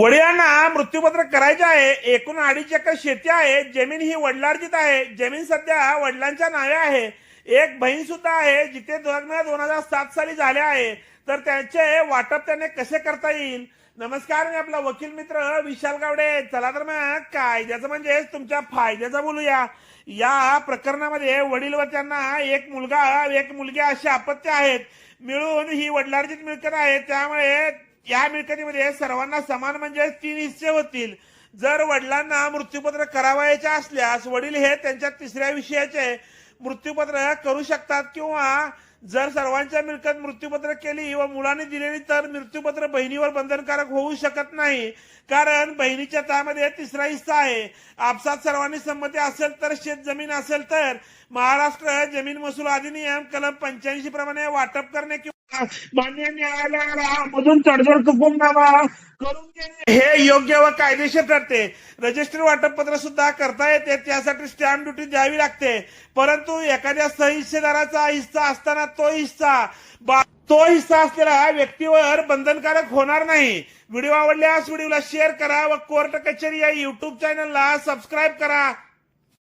वडिलांना मृत्यूपत्र करायचे आहे। एकूण 2.5 एकर शेती आहे। जमीन ही वडिलार्जित आहे। जमीन सध्या वडिलांच्या नावे आहे। एक बहीण सुद्धा आहे जिथे लग्न 2007 साली झाले आहे। तर त्यांचे वाटप त्यांनी कसे करता येईल। नमस्कार, मी आपला वकील मित्र विशाल गावडे। चला तर मग कायद्याचं म्हणजे तुमच्या फायद्याचं बोलूया। या प्रकरणामध्ये वडील व त्यांना एक मुलगा एक मुलगी अशी अपत्य आहेत। मिळून ही वडिलार्जित मिळकत आहे। त्यामुळे या मिळकतीमध्ये सर्वांना समान म्हणजे 3 हिस्से होतील। जर वडिलांना मृत्यूपत्र करावायचे असल्यास वडील हे त्यांच्या 3ऱ्या विषयाचे मृत्यूपत्र करू शकतात, किंवा जर सर्वांच्या मिळकत मृत्यूपत्र केली व मुलांनी दिलेली तर मृत्यूपत्र बहिणीवर बंधनकारक होऊ शकत नाही, कारण बहिणीच्या त्यामध्ये 3रा हिस्सा आहे। आपसात सर्वांनी संमती असेल तर शेत जमीन असेल तर महाराष्ट्र जमीन महसूल अधिनियम कलम 85 प्रमाणे वाटप करणे किंवा मान्य न्यायालयाला मधून तडजोड हुकुमनामा करून घेणे हे योग्य व कायदेशीर ठरते। रजिस्ट्री वाटपपत्र सुद्धा करता येते, त्यासाठी स्टॅम्प ड्युटी द्यावी लागते। परंतु एखाद्या सहहिस्सेदाराचा हिस्सा असताना तो हिस्सा असलेल्या व्यक्तीवर बंधनकारक होणार नाही। व्हिडिओ आवडल्यास व्हिडिओला शेअर करा व कोर्ट कचेरी या युट्यूब चॅनलला सबस्क्राईब करा।